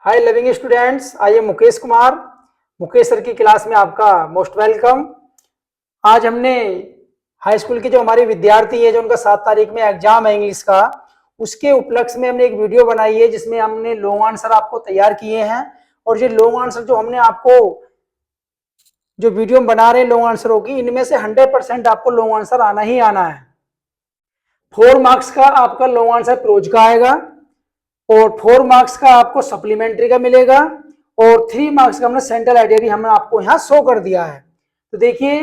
Hi loving students, I am Mukesh Kumar. Mukesh sir की class में आपका मोस्ट वेलकम। आज हमने हाई स्कूल के जो हमारे विद्यार्थी है, जो उनका 7 तारीख में एग्जाम है इंग्लिश का, उसके उपलक्ष्य में हमने एक वीडियो बनाई है जिसमें हमने लॉन्ग आंसर आपको तैयार किए हैं। और ये लॉन्ग आंसर जो हमने आपको जो वीडियो में बना रहे हैं लॉन्ग आंसरों की, इनमें से 100% आपको लॉन्ग आंसर आना ही आना है। 4 मार्क्स का आपका लॉन्ग आंसर प्रोज का आएगा और 4 मार्क्स का आपको सप्लीमेंट्री का मिलेगा और 3 मार्क्स का हमने सेंट्रल आइडिया भी हमने आपको यहाँ शो कर दिया है। तो देखिए,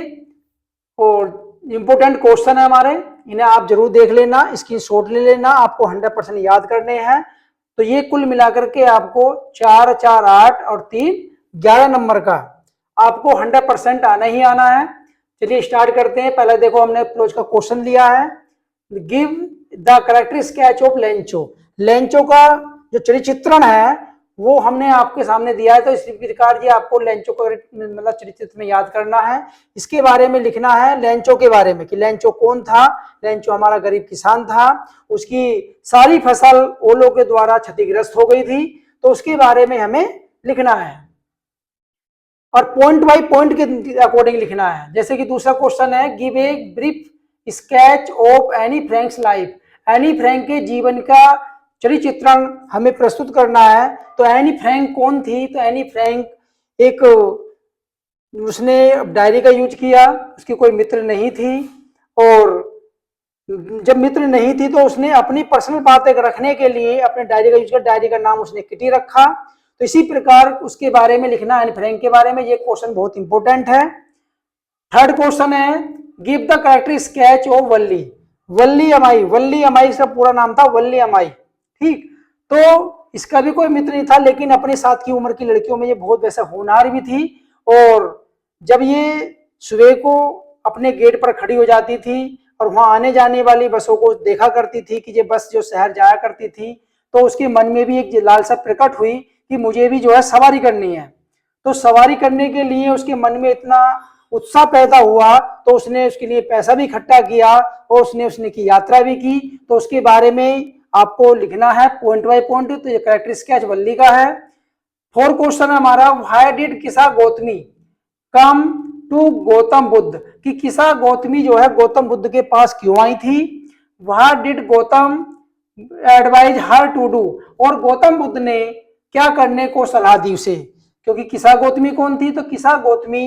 और इंपोर्टेंट क्वेश्चन है हमारे, इन्हें आप जरूर देख लेना, स्क्रीनशॉट ले लेना, आपको 100% याद करने हैं। तो ये कुल मिलाकर के आपको 4 4 8 और 3 11 नंबर का आपको 100% आना ही आना है। चलिए स्टार्ट करते हैं। पहले देखो, हमने प्रोज का क्वेश्चन लिया है, give the character sketch of Lencho. Lencho का जो चरिचित्रण है वो हमने आपके सामने दिया है। तो इसी प्रकार ये आपको लेंचो को मतलब चरिचित्र में याद करना है। इसके बारे में लिखना है, लेंचो के बारे में, कि लेंचो कौन था। लेंचो हमारा गरीब किसान था, उसकी सारी फसल ओलों के द्वारा क्षतिग्रस्त हो गई थी, तो उसके बारे में हमें लिखना है और पॉइंट बाय पॉइंट के अकॉर्डिंग लिखना है। जैसे कि दूसरा क्वेश्चन है, give a brief sketch of any Franks life. Anne Frank के जीवन का चरिचित्रण हमें प्रस्तुत करना है। तो एनी फ्रैंक कौन थी? तो एनी फ्रैंक एक, उसने डायरी का यूज किया, उसकी कोई मित्र नहीं थी, और जब मित्र नहीं थी तो उसने अपनी पर्सनल बातें रखने के लिए अपने डायरी का यूज किया। डायरी का नाम उसने किटी रखा। तो इसी प्रकार उसके बारे में लिखना है, एनी फ्रैंक के बारे में। ये क्वेश्चन बहुत इंपॉर्टेंट है। थर्ड क्वेश्चन है, give the character sketch of Valli. Valli Ammai, Valli Ammai इसका पूरा नाम था वल्ली अमाई, ठीक। तो इसका भी कोई मित्र नहीं था, लेकिन अपने साथ की उम्र की लड़कियों में ये बहुत वैसे होनहार भी थी। और जब ये सुबह को अपने गेट पर खड़ी हो जाती थी और वहां आने जाने वाली बसों को देखा करती थी कि ये बस जो शहर जाया करती थी, तो उसके मन में भी एक लालसा प्रकट हुई कि मुझे भी जो है सवारी करनी है। तो सवारी करने के लिए उसके मन में इतना उत्साह पैदा हुआ, तो उसने उसके लिए पैसा भी इकट्ठा किया और उसने की यात्रा भी की। तो उसके बारे में आपको लिखना है पॉइंट बाय पॉइंट। तो ये करेक्टर स्केच वल्ली का है। 4 क्वेश्चन है हमारा, व्हाई डिड किसा गौतमी कम टू गौतम बुद्ध। कि किसा गौतमी जो है गौतम बुद्ध के पास क्यों आई थी। What did Gautam advise her to do. और गौतम बुद्ध ने क्या करने को सलाह दी उसे। क्योंकि किसा गौतमी कौन थी? तो किसा गौतमी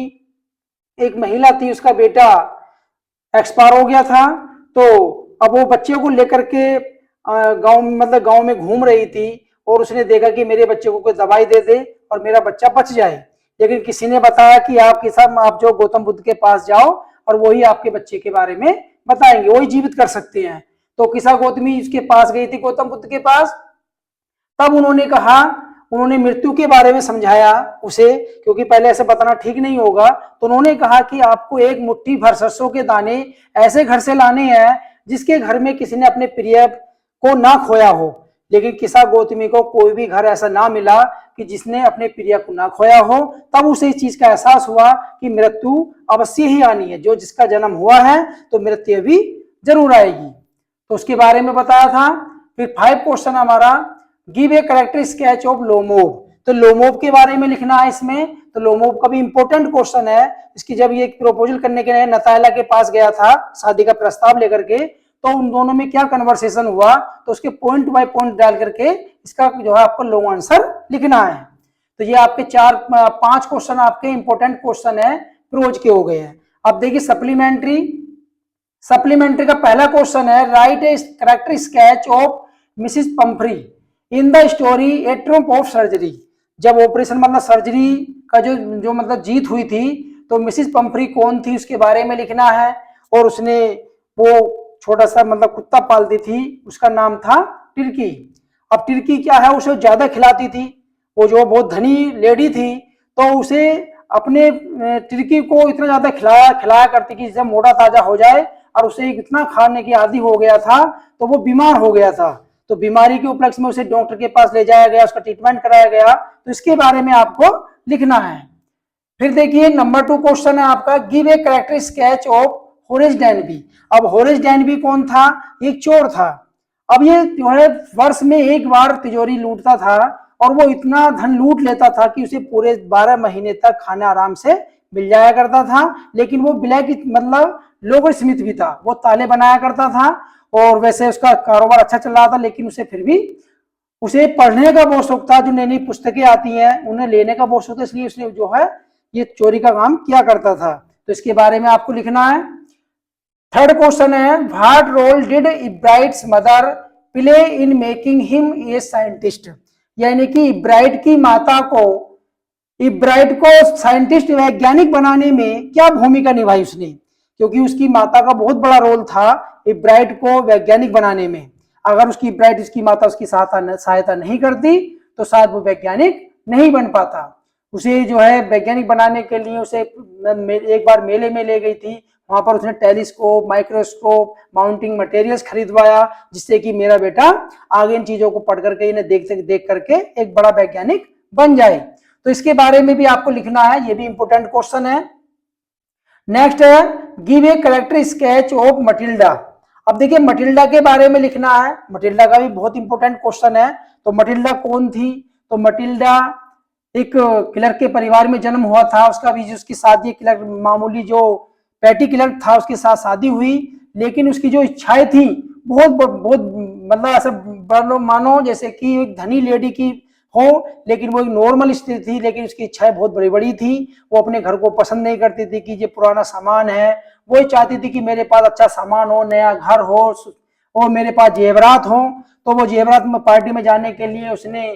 एक महिला थी, उसका बेटा एक्सपायर हो गया था। तो अब वो बच्चे को लेकर के गांव मतलब गांव में घूम रही थी और उसने देखा कि मेरे बच्चे को कोई दवाई दे दे और मेरा बच्चा बच जाए। लेकिन किसी ने बताया कि आप जो गौतम बुद्ध के पास जाओ और वही आपके बच्चे के बारे में बताएंगे, वही जीवित कर सकते हैं। तो किसा गौतमी उसके पास गई थी, गौतम बुद्ध के पास। तब उन्होंने मृत्यु के बारे में समझाया उसे, क्योंकि पहले ऐसे बताना ठीक नहीं होगा। तो उन्होंने कहा कि आपको एक मुट्ठी भर सरसों के दाने ऐसे घर से लाने हैं जिसके घर में किसी ने अपने प्रिय को ना खोया हो। लेकिन किसा गौतमी को कोई भी घर ऐसा ना मिला कि जिसने अपने प्रिय को ना खोया हो। तब उसे इस चीज का एहसास हुआ कि मृत्यु अवश्य ही आनी है, जो जिसका जन्म हुआ है तो मृत्यु भी जरूर आएगी। तो उसके बारे में बताया था। फिर 5 क्वेश्चन हमारा, give a character sketch of Lomov. तो लोमोव के बारे में लिखना है इसमें। तो लोमोव का भी इंपॉर्टेंट क्वेश्चन है। इसकी जब ये प्रपोजल करने के लिए नताला के पास गया था शादी का प्रस्ताव लेकर के, तो उन दोनों में क्या कन्वर्सेशन हुआ, तो उसके पॉइंट बाय पॉइंट डाल करके इसका जो है आपको लॉन्ग आंसर लिखना है। तो ये आपके 5 क्वेश्चन आपके इंपॉर्टेंट क्वेश्चन है प्रोज के हो गए हैं। अब देखिए सप्लीमेंट्री। सप्लीमेंट्री का पहला क्वेश्चन है, right a character sketch of Mrs Pomfrey in the story A Trump of surgery. जब ऑपरेशन मतलब सर्जरी का जो मतलब जीत हुई थी, तो मिसिस पंफ्री कौन थी उसके बारे में लिखना है। और उसने वो छोटा सा मतलब कुत्ता पालती थी, उसका नाम था टिर्की। अब टिर्की क्या है, उसे ज्यादा खिलाती थी। वो जो बहुत धनी लेडी थी, तो उसे अपने टिर्की को इतना ज्यादा खिलाया करती कि जब मोटा ताजा हो जाए, और उसे इतना खाने की आदी हो गया था तो वो बीमार हो गया था। तो बीमारी के उपलक्ष्य में उसे डॉक्टर के पास ले जाया गया, उसका ट्रीटमेंट कराया गया। तो इसके बारे में आपको लिखना है। फिर देखिए नंबर 2 क्वेश्चन है आपका, give a character sketch of Horace डैनबी। अब होरेस डैनबी कौन था? एक चोर था। अब ये जो है वर्ष में एक बार तिजोरी लूटता था और वो इतना धन लूट लेता था कि उसे पूरे 12 महीने तक खाना आराम से मिल जाया करता था। लेकिन वो ब्लैक मतलब लोगो स्मिथ भी था, वो ताले बनाया करता था और वैसे उसका कारोबार अच्छा चल रहा था, लेकिन उसे फिर भी उसे पढ़ने का बहुत शौक था। जो नई नई पुस्तकें आती हैं उन्हें लेने का बहुत शौक था, इसलिए उसने जो है ये चोरी का काम किया करता था। तो इसके बारे में आपको लिखना है। थर्ड क्वेश्चन है, what role did Ebright's mother play in making him a scientist. यानी कि इब्राइट की माता को, इब्राइट को साइंटिस्ट वैज्ञानिक बनाने में क्या भूमिका निभाई उसने, क्योंकि उसकी माता का बहुत बड़ा रोल था इब्राइट को वैज्ञानिक बनाने में। अगर उसकी इब्राइट, उसकी माता उसकी सहायता नहीं करती तो शायद वो वैज्ञानिक नहीं बन पाता। उसे जो है वैज्ञानिक बनाने के लिए उसे एक बार मेले में ले गई थी, वहां पर उसने टेलीस्कोप, माइक्रोस्कोप, माउंटिंग मटेरियल्स खरीदवाया, जिससे कि मेरा बेटा आगे इन चीजों को पढ़ करके, इन्हें देख करके एक बड़ा वैज्ञानिक बन जाए। तो इसके बारे में भी आपको लिखना है, ये भी इंपोर्टेंट क्वेश्चन है। नेक्स्ट है, give a character sketch of Matilda. अब देखिए मटिल्डा के बारे में लिखना है, मटिल्डा का भी बहुत इंपॉर्टेंट क्वेश्चन है। तो मटिल्डा कौन थी? तो मटिल्डा एक क्लर्क के परिवार में जन्म हुआ था, उसका भी उसकी शादी क्लर्क, मामूली जो पैटी क्लर्क था उसके साथ शादी हुई। लेकिन उसकी जो इच्छाएं थी बहुत बहुत मतलब ऐसा मानो जैसे कि एक धनी लेडी की हो, लेकिन वो एक नॉर्मल स्त्री थी, लेकिन उसकी इच्छाएं बहुत बड़ी बड़ी थी। वो अपने घर को पसंद नहीं करती थी कि ये पुराना सामान है, वो चाहती थी कि मेरे पास अच्छा सामान हो, नया घर हो और मेरे पास जेवरात हो। तो वो जेवरात में पार्टी में जाने के लिए उसने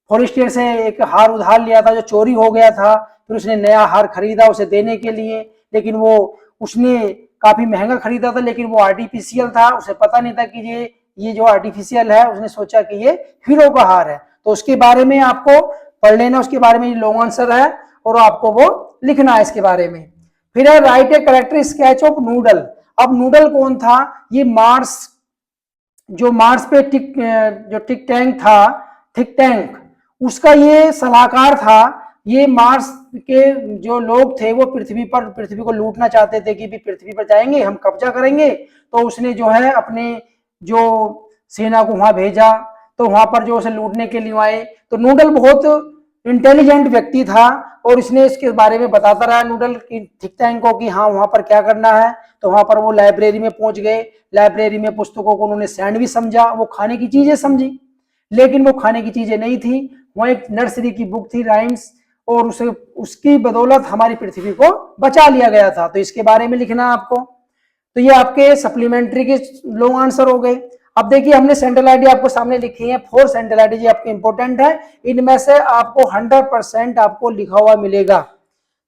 फॉरेस्टियर से एक हार उधार लिया था जो चोरी हो गया था। फिर उसने नया हार खरीदा उसे देने के लिए, लेकिन वो उसने काफी महंगा खरीदा था, लेकिन वो आर्टिफिशियल था, उसे पता नहीं था कि ये जो आर्टिफिशियल है, उसने सोचा कि ये हीरो का हार है। तो उसके बारे में आपको पढ़ लेना, उसके बारे में लॉन्ग आंसर है और आपको वो लिखना है इसके बारे में। फिर है right a character sketch of noodle. अब नूडल कौन था? ये मार्स, जो मार्स पे जो थिक टैंक उसका ये सलाहकार था। ये मार्स के जो लोग थे वो पृथ्वी को लूटना चाहते थे कि भी पृथ्वी पर जाएंगे हम कब्जा करेंगे। तो उसने जो है अपने जो सेना को वहां भेजा, तो वहां पर जो उसे लूटने के लिए आए। तो नूडल बहुत इंटेलिजेंट व्यक्ति था और इसने इसके बारे में बताता रहा नूडल की थिक टैंक को कि हाँ वहां पर क्या करना है। तो वहां पर वो लाइब्रेरी में पहुंच गए, लाइब्रेरी में पुस्तकों को उन्होंने सैंडविच समझा, वो खाने की चीजें समझी, लेकिन वो खाने की चीजें नहीं थी, वो एक नर्सरी की बुक थी, राइम्स, और उसे उसकी बदौलत हमारी पृथ्वी को बचा लिया गया था। तो इसके बारे में लिखना है आपको। तो ये आपके सप्लीमेंट्री के लॉन्ग आंसर हो गए। अब देखिए हमने सेंट्रल आईडी आपको सामने लिखी है, 4 सेंट्रल आईडी आपके इंपॉर्टेंट है, इनमें से आपको 100% आपको लिखा हुआ मिलेगा।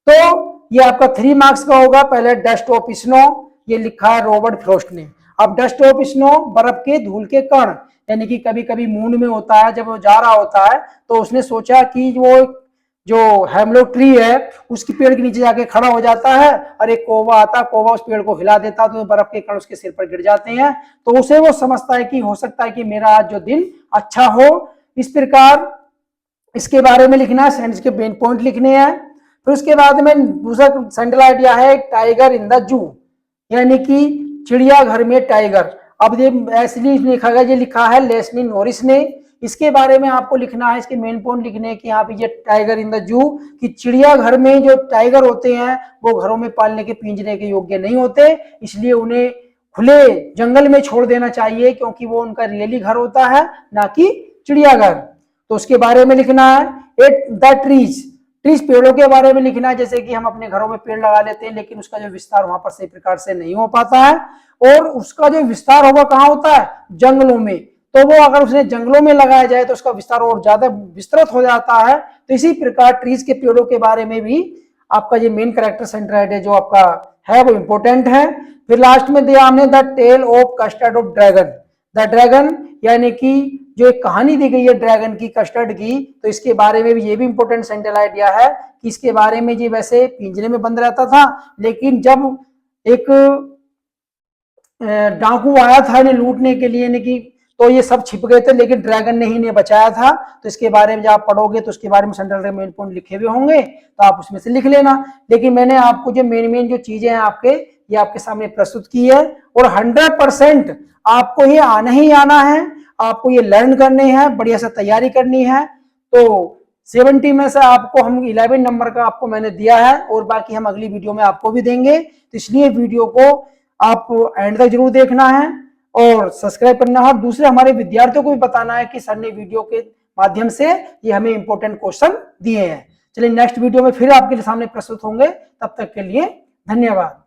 तो ये आपका 3 मार्क्स का होगा। पहले डस्ट ऑफ स्नो, ये लिखा है रॉबर्ट फ्रॉस्ट ने। अब डस्ट ऑफ स्नो, बर्फ के धूल के कण, यानी कि कभी कभी मून में होता है, जब वो जा रहा होता है तो उसने सोचा कि वो जो हेमलॉक ट्री है उसकी पेड़ के नीचे जाके खड़ा हो जाता है और एक कौवा आता है, कौवा उस पेड़ को हिला देता है तो बर्फ के कण उसके सिर पर गिर जाते हैं। तो उसे वो समझता है कि हो सकता है कि मेरा आज जो दिन अच्छा हो। इस प्रकार इसके बारे में लिखना है, सेंटेंस के मेन पॉइंट लिखने हैं। फिर उसके बाद में दूसरा सेंट्रल आइडिया है टाइगर इन द जू, यानी कि चिड़ियाघर में टाइगर। अब ये ऐसे लिखा है लेस्ली नॉरिस ने। इसके बारे में आपको लिखना है, इसके मेन पॉइंट लिखने हैं कि यहाँ पे ये टाइगर इन द जू, कि चिड़ियाघर में जो टाइगर होते हैं वो घरों में पालने के पिंजरे के योग्य नहीं होते, इसलिए उन्हें खुले जंगल में छोड़ देना चाहिए, क्योंकि वो उनका रियली घर होता है, ना कि चिड़ियाघर। तो उसके बारे में लिखना है। द ट्रीज, पेड़ों के बारे में लिखना है, जैसे कि हम अपने घरों में पेड़ लगा लेते हैं, लेकिन उसका जो विस्तार वहां पर सही प्रकार से नहीं हो पाता है, और उसका जो विस्तार होगा कहाँ होता है? जंगलों में। तो वो अगर उसने जंगलों में लगाया जाए तो उसका विस्तार और ज्यादा विस्तृत हो जाता है। तो इसी प्रकार ट्रीज के पेड़ों के बारे में भी आपका ये मेन कैरेक्टर सेंट्राइड है जो आपका है वो इंपॉर्टेंट है। फिर लास्ट में दिया हमने the tale of custard of dragon. The dragon यानी कि जो एक कहानी दी गई है ड्रैगन की, कस्टर्ड की, तो इसके बारे में भी ये भी इंपॉर्टेंट सेंट्रल आइडिया है कि इसके बारे में ये वैसे पिंजरे में बंद रहता था, लेकिन जब एक डाकू आया था इन्हें लूटने के लिए, कि तो ये सब छिप गए थे, लेकिन ड्रैगन ने ही इन्हें बचाया था। तो इसके बारे में जब आप पढ़ोगे तो उसके बारे में सेंट्रल मेन पॉइंट लिखे हुए होंगे, तो आप उसमें से लिख लेना। लेकिन मैंने आपको जो मेन जो चीजें हैं आपके, ये आपके सामने प्रस्तुत की है, और 100% आपको ये आना ही आना है, आपको ये लर्न करने हैं, बढ़िया से तैयारी करनी है। तो 70 में से आपको हम 11 नंबर का आपको मैंने दिया है और बाकी हम अगली वीडियो में आपको भी देंगे। तो इसलिए वीडियो को आप एंड तक जरूर देखना है और सब्सक्राइब करना है। दूसरे हमारे विद्यार्थियों को भी बताना है कि सर ने वीडियो के माध्यम से ये हमें इंपॉर्टेंट क्वेश्चन दिए हैं। चलिए नेक्स्ट वीडियो में फिर आपके सामने प्रस्तुत होंगे, तब तक के लिए धन्यवाद।